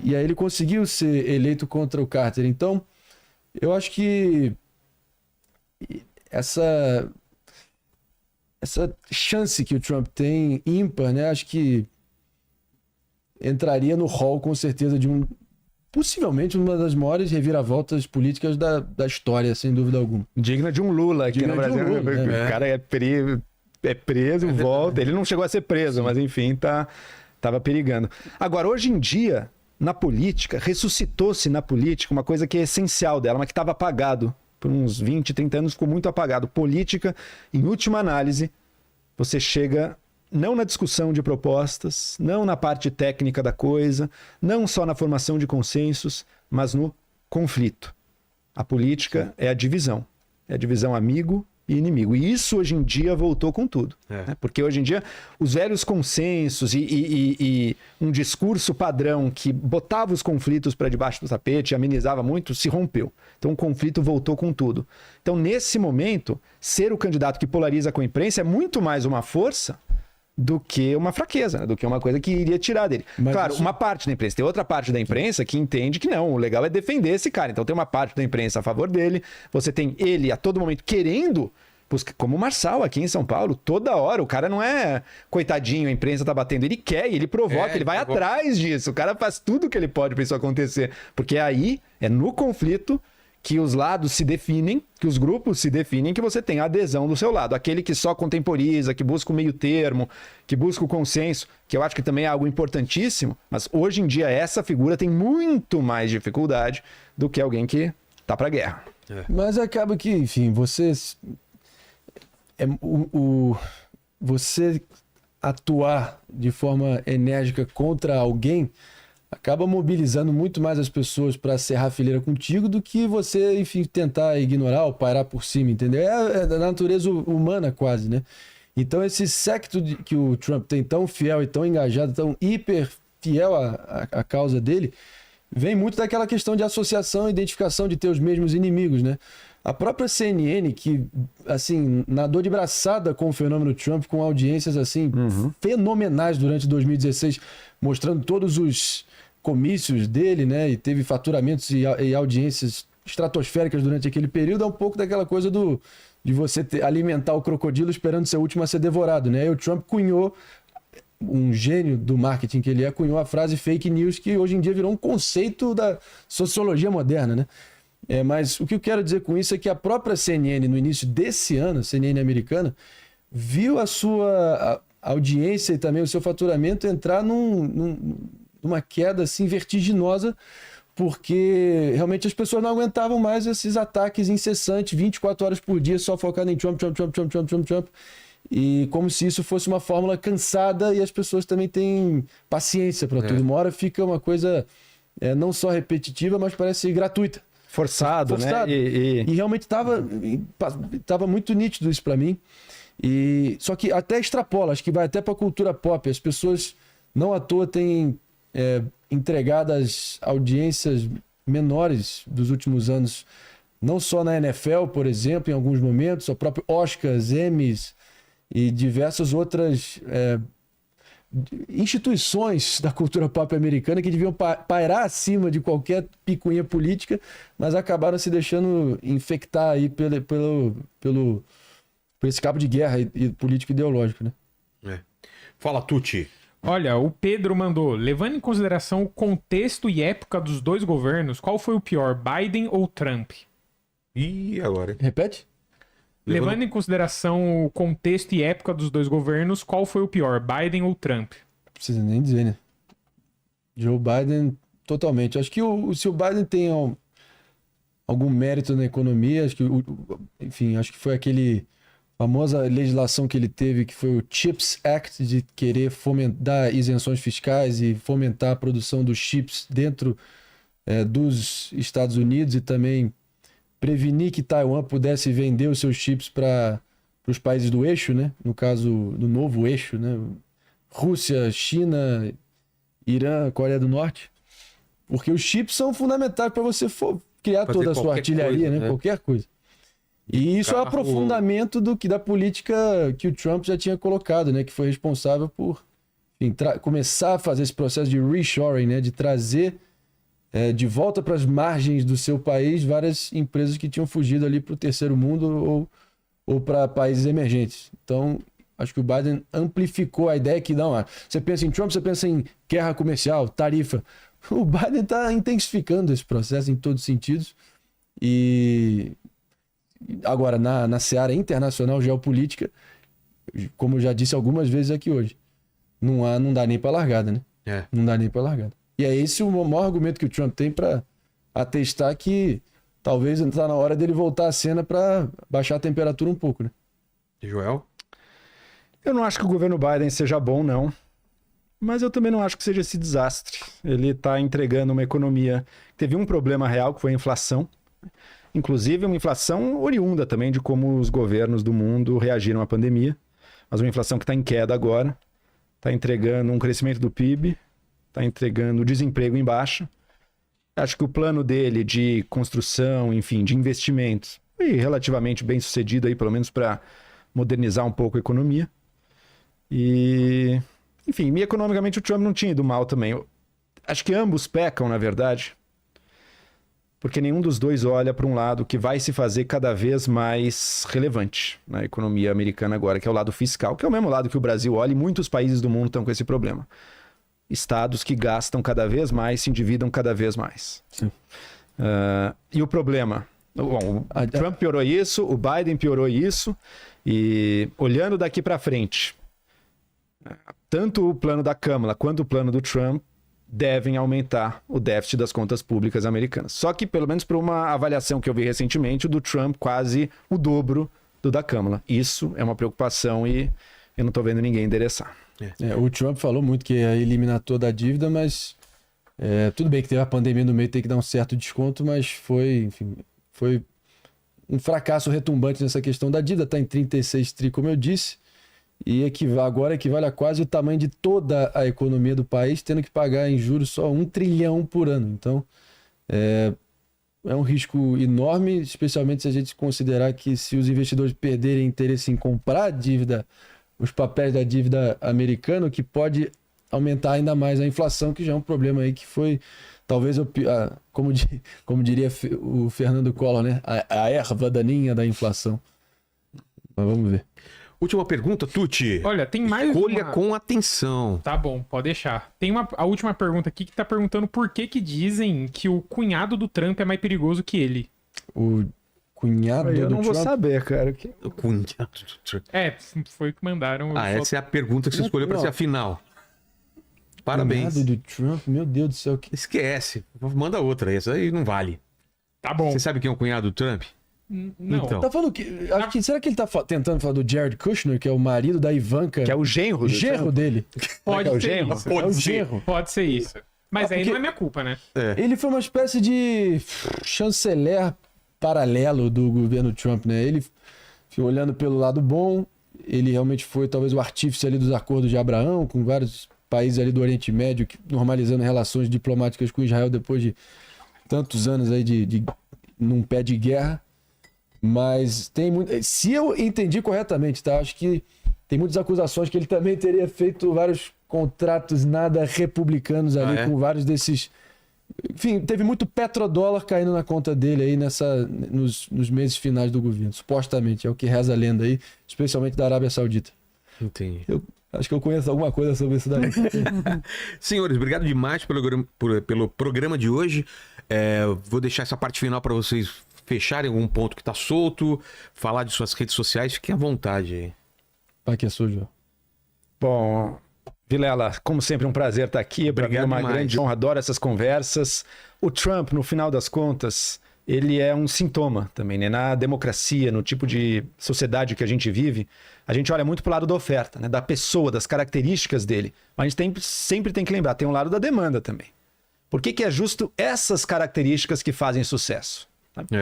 E aí ele conseguiu ser eleito contra o Carter. Então, eu acho que essa chance que o Trump tem ímpar, né? Acho que entraria no hall, com certeza, possivelmente uma das maiores reviravoltas políticas da história, sem dúvida alguma. Digna de um Lula aqui no Brasil. Lula, o cara é preso, volta. Ele não chegou a ser preso, mas enfim, tava perigando. Agora, hoje em dia, na política, ressuscitou-se na política uma coisa que é essencial dela, mas que estava apagado. Por uns 20, 30 anos ficou muito apagado. Política, em última análise, você chega não na discussão de propostas, não na parte técnica da coisa, não só na formação de consensos, mas no conflito. A política é a divisão. É a divisão amigo e inimigo. E isso hoje em dia voltou com tudo. Né? Porque hoje em dia os velhos consensos e um discurso padrão que botava os conflitos para debaixo do tapete e amenizava muito, se rompeu. Então o conflito voltou com tudo. Então nesse momento, ser o candidato que polariza com a imprensa é muito mais uma força do que uma fraqueza, né? Do que uma coisa que iria tirar dele. Mas claro, uma parte da imprensa. Tem outra parte da imprensa que entende que não, o legal é defender esse cara. Então tem uma parte da imprensa a favor dele, você tem ele a todo momento querendo, como o Marçal aqui em São Paulo, toda hora. O cara não é coitadinho, a imprensa tá batendo, ele quer, ele provoca, ele vai atrás disso. O cara faz tudo o que ele pode para isso acontecer. Porque aí é no conflito que os lados se definem, que os grupos se definem, que você tem a adesão do seu lado. Aquele que só contemporiza, que busca o meio termo, que busca o consenso, que eu acho que também é algo importantíssimo, mas hoje em dia essa figura tem muito mais dificuldade do que alguém que tá pra guerra. Mas acaba que, enfim, você atuar de forma enérgica contra alguém acaba mobilizando muito mais as pessoas para serrar a fileira contigo do que você, enfim, tentar ignorar ou pairar por cima, entendeu? É da natureza humana quase, né? Então esse séquito que o Trump tem tão fiel e tão engajado, tão hiper fiel à causa dele, vem muito daquela questão de associação e identificação de ter os mesmos inimigos, né? A própria CNN, que, assim, nadou de braçada com o fenômeno Trump, com audiências, assim, fenomenais durante 2016, mostrando todos os comícios dele, né? E teve faturamentos e audiências estratosféricas durante aquele período. É um pouco daquela coisa de você alimentar o crocodilo esperando ser o último a ser devorado, né? E o Trump cunhou, um gênio do marketing que ele é, cunhou a frase fake news, que hoje em dia virou um conceito da sociologia moderna, né? Mas o que eu quero dizer com isso é que a própria CNN, no início desse ano, a CNN americana, viu a sua audiência e também o seu faturamento entrar numa queda assim, vertiginosa, porque realmente as pessoas não aguentavam mais esses ataques incessantes, 24 horas por dia, só focado em Trump. E como se isso fosse uma fórmula cansada, e as pessoas também têm paciência para tudo. Uma hora fica uma coisa não só repetitiva, mas parece gratuita. Forçado, né? E realmente estava muito nítido isso para mim. Só que até extrapola, acho que vai até para a cultura pop. As pessoas não à toa têm entregado as audiências menores dos últimos anos, não só na NFL, por exemplo, em alguns momentos, o próprio Oscars, Emmys e diversas outras instituições da cultura pop americana que deviam pairar acima de qualquer picuinha política, mas acabaram se deixando infectar aí por esse cabo de guerra e político ideológico, né? Fala, Tucci. Olha, o Pedro mandou: levando em consideração o contexto e época dos dois governos, qual foi o pior, Biden ou Trump? E agora? Repete? Levando em consideração o contexto e época dos dois governos, qual foi o pior, Biden ou Trump? Não precisa nem dizer, né? Joe Biden, totalmente. Acho que se o Biden tem algum mérito na economia, acho que, enfim, acho que foi aquele famosa legislação que ele teve, que foi o CHIPS Act, de querer fomentar isenções fiscais e fomentar a produção dos chips dentro dos Estados Unidos, e também prevenir que Taiwan pudesse vender os seus chips para os países do eixo, né? No caso, do novo eixo, né? Rússia, China, Irã, Coreia do Norte. Porque os chips são fundamentais para você criar fazer toda a sua artilharia, coisa, né? Qualquer coisa. E isso é o aprofundamento da política que o Trump já tinha colocado, né? Que foi responsável por enfim, começar a fazer esse processo de reshoring, né? De trazer de volta para as margens do seu país várias empresas que tinham fugido ali para o terceiro mundo ou para países emergentes. Então, acho que o Biden amplificou a ideia que não. Você pensa em Trump, você pensa em guerra comercial, tarifa. O Biden está intensificando esse processo em todos os sentidos. E agora, na seara internacional geopolítica, como eu já disse algumas vezes aqui hoje, não dá nem para largada, né? Não dá nem para largada. E é esse o maior argumento que o Trump tem para atestar que talvez está na hora dele voltar à cena para baixar a temperatura um pouco, né? Joel? Eu não acho que o governo Biden seja bom, não. Mas eu também não acho que seja esse desastre. Ele está entregando uma economia que teve um problema real, que foi a inflação. Inclusive uma inflação oriunda também de como os governos do mundo reagiram à pandemia. Mas uma inflação que está em queda agora. Está entregando um crescimento do PIB. Está entregando desemprego em baixa. Acho que o plano dele de construção, enfim, de investimentos, foi relativamente bem sucedido aí, pelo menos para modernizar um pouco a economia. E... enfim, economicamente o Trump não tinha ido mal também. Acho que ambos pecam, na verdade, porque nenhum dos dois olha para um lado que vai se fazer cada vez mais relevante na economia americana agora, que é o lado fiscal, que é o mesmo lado que o Brasil olha, e muitos países do mundo estão com esse problema. Estados que gastam cada vez mais, se endividam cada vez mais. Sim. E o problema? Bom, o Trump piorou isso, o Biden piorou isso, e olhando daqui para frente, tanto o plano da Câmara quanto o plano do Trump devem aumentar o déficit das contas públicas americanas. Só que, pelo menos por uma avaliação que eu vi recentemente, o do Trump quase o dobro do da Câmara. Isso é uma preocupação e eu não estou vendo ninguém endereçar. O Trump falou muito que ia eliminar toda a dívida, mas tudo bem que teve a pandemia no meio, tem que dar um certo desconto, mas foi um fracasso retumbante nessa questão da dívida. Está em 36 tri, como eu disse, e agora equivale a quase o tamanho de toda a economia do país, tendo que pagar em juros só 1 trilhão por ano. Então, é um risco enorme, especialmente se a gente considerar que se os investidores perderem interesse em comprar a dívida, os papéis da dívida americana, que pode aumentar ainda mais a inflação, que já é um problema aí que foi, talvez, como diria o Fernando Collor, né? A erva daninha da inflação. Mas vamos ver. Última pergunta, Tuti. Olha, tem mais Escolha uma... com atenção. Tá bom, pode deixar. Tem a última pergunta aqui que tá perguntando por que dizem que o cunhado do Trump é mais perigoso que ele. O cunhado do Trump... Eu não vou saber, cara. O cunhado do Trump. Foi o que mandaram. Essa é a pergunta que você escolheu para ser a final. Parabéns. Cunhado do Trump, meu Deus do céu. Esquece. Manda outra, essa aí não vale. Tá bom. Você sabe quem é o cunhado do Trump? Não. Então. Tá falando que... será que ele tá tentando falar do Jared Kushner, que é o marido da Ivanka? Que é o genro do Trump? dele. Pode é o ser genro? isso. É o genro. Pode ser isso. Mas aí porque- não é minha culpa, né? Ele foi uma espécie de chanceler paralelo do governo Trump, né? Ele, olhando pelo lado bom, ele realmente foi talvez o artífice ali dos acordos de Abraão, com vários países ali do Oriente Médio, normalizando relações diplomáticas com Israel depois de tantos anos aí num pé de guerra. Mas tem muito... Se eu entendi corretamente, tá? Acho que tem muitas acusações que ele também teria feito vários contratos nada republicanos ali com vários desses... Enfim, teve muito petrodólar caindo na conta dele aí nos meses finais do governo, supostamente. É o que reza a lenda aí, especialmente da Arábia Saudita. Entendi. Eu acho que eu conheço alguma coisa sobre isso daí. Senhores, obrigado demais pelo programa de hoje. Vou deixar essa parte final para vocês fecharem algum ponto que está solto, falar de suas redes sociais. Fiquem à vontade aí. Vai que é sujo. Bom, Vilela, como sempre, um prazer estar aqui. Para mim é uma demais. grande honra, adoro essas conversas. O Trump, no final das contas, ele é um sintoma também, né? Na democracia, no tipo de sociedade que a gente vive, a gente olha muito para o lado da oferta, né? Da pessoa, das características dele. Mas a gente sempre tem que lembrar, tem um lado da demanda também. Por que é justo essas características que fazem sucesso?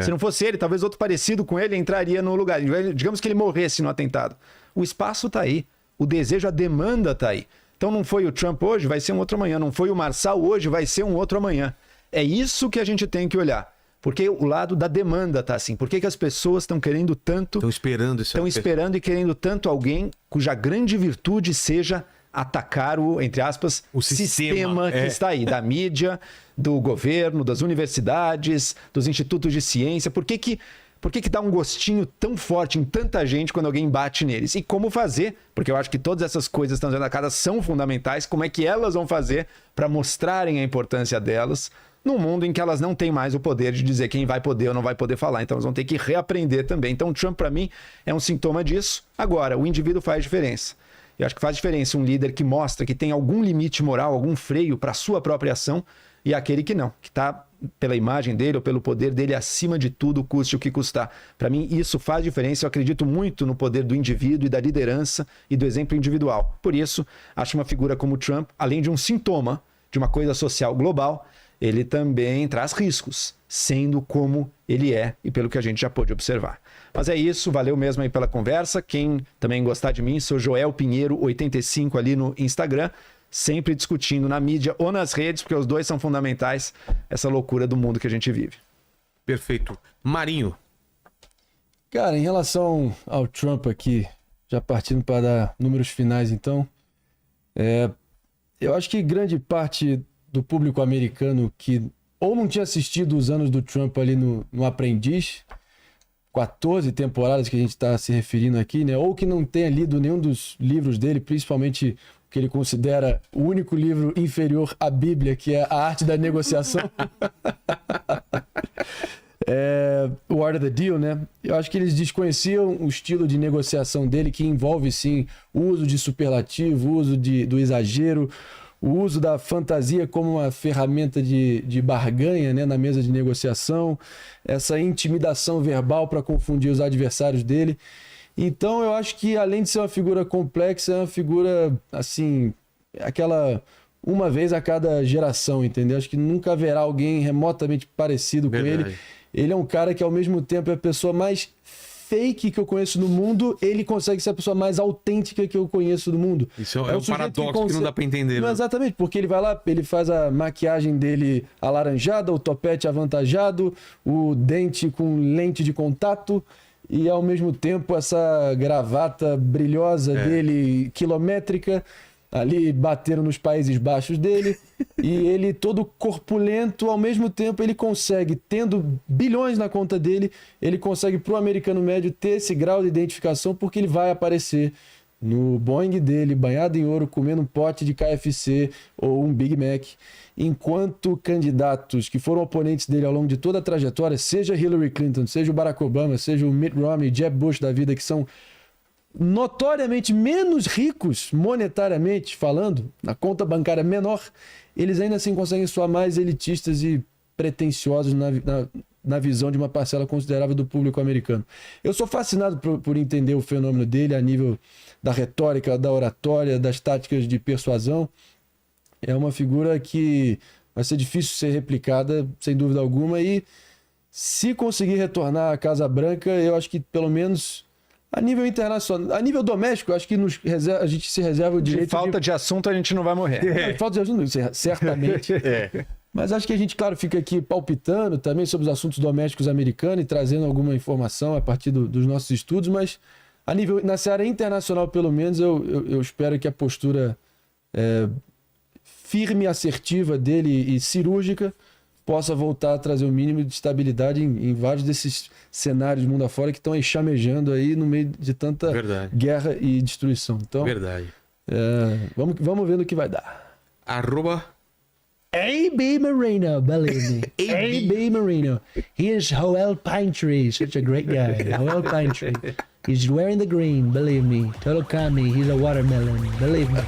Se não fosse ele, talvez outro parecido com ele entraria no lugar. Digamos que ele morresse no atentado. O espaço está aí, o desejo, a demanda está aí. Então não foi o Trump hoje, vai ser um outro amanhã. Não foi o Marçal hoje, vai ser um outro amanhã. É isso que a gente tem que olhar. Porque o lado da demanda tá assim. Por que as pessoas estão querendo tanto... Estão esperando isso. Estão esperando e querendo tanto alguém cuja grande virtude seja atacar o, entre aspas, O sistema, que está aí, da mídia, do governo, das universidades, dos institutos de ciência. Por que dá um gostinho tão forte em tanta gente quando alguém bate neles? E como fazer? Porque eu acho que todas essas coisas que estão sendo atacadas são fundamentais. Como é que elas vão fazer para mostrarem a importância delas num mundo em que elas não têm mais o poder de dizer quem vai poder ou não vai poder falar? Então elas vão ter que reaprender também. Então o Trump, para mim, é um sintoma disso. Agora, o indivíduo faz diferença. Eu acho que faz diferença um líder que mostra que tem algum limite moral, algum freio para a sua própria ação, e aquele que não, que está pela imagem dele ou pelo poder dele acima de tudo, custe o que custar. Para mim, isso faz diferença. Eu acredito muito no poder do indivíduo e da liderança e do exemplo individual. Por isso, acho uma figura como o Trump, além de um sintoma de uma coisa social global, ele também traz riscos, sendo como ele é e pelo que a gente já pôde observar. Mas é isso, valeu mesmo aí pela conversa. Quem também gostar de mim, sou Joel Pinheiro 85 ali no Instagram, sempre discutindo na mídia ou nas redes, porque os dois são fundamentais, essa loucura do mundo que a gente vive. Perfeito. Marinho. Cara, em relação ao Trump aqui, já partindo para dar números finais então, eu acho que grande parte do público americano que ou não tinha assistido os anos do Trump ali no Aprendiz, 14 temporadas que a gente está se referindo aqui, né? Ou que não tenha lido nenhum dos livros dele, principalmente o que ele considera o único livro inferior à Bíblia, que é A Arte da Negociação. O Art of the Deal, né? Eu acho que eles desconheciam o estilo de negociação dele, que envolve, sim, o uso de superlativo, o uso do exagero, o uso da fantasia como uma ferramenta de barganha, né, na mesa de negociação, essa intimidação verbal para confundir os adversários dele. Então eu acho que, além de ser uma figura complexa, é uma figura, assim, aquela uma vez a cada geração, entendeu? Acho que nunca haverá alguém remotamente parecido com ele. Ele é um cara que, ao mesmo tempo, é a pessoa mais fake que eu conheço no mundo, ele consegue ser a pessoa mais autêntica que eu conheço do mundo. Isso é um paradoxo que não dá pra entender. Não, exatamente, porque ele vai lá, ele faz a maquiagem dele alaranjada, o topete avantajado, o dente com lente de contato e, ao mesmo tempo, essa gravata brilhosa dele, quilométrica, ali bateram nos Países Baixos dele, e ele todo corpulento, ao mesmo tempo ele consegue, tendo bilhões na conta dele, ele consegue pro americano médio ter esse grau de identificação, porque ele vai aparecer no Boeing dele, banhado em ouro, comendo um pote de KFC ou um Big Mac, enquanto candidatos que foram oponentes dele ao longo de toda a trajetória, seja Hillary Clinton, seja o Barack Obama, seja o Mitt Romney, Jeb Bush da vida, que são notoriamente menos ricos monetariamente falando, na conta bancária menor, eles ainda assim conseguem soar mais elitistas e pretensiosos na visão de uma parcela considerável do público americano. Eu sou fascinado por entender o fenômeno dele a nível da retórica, da oratória, das táticas de persuasão. É uma figura que vai ser difícil ser replicada, sem dúvida alguma, e se conseguir retornar à Casa Branca, eu acho que pelo menos a nível internacional, a nível doméstico, acho que a gente se reserva o direito de falta de assunto, a gente não vai morrer. Falta de assunto, certamente. Mas acho que a gente, claro, fica aqui palpitando também sobre os assuntos domésticos americanos e trazendo alguma informação a partir dos nossos estudos, mas a nível, na seara internacional, pelo menos, eu espero que a postura firme e assertiva dele e cirúrgica possa voltar a trazer o mínimo de estabilidade em vários desses cenários do mundo afora que estão aí chamejando aí no meio de tanta guerra e destruição. Então, vamos ver no que vai dar. @AB Marino, believe me. AB Marino. Here's Joel Pinetree, such a great guy. Joel Pinetree. He's wearing the green, believe me. Total Kami, he's a watermelon, believe me.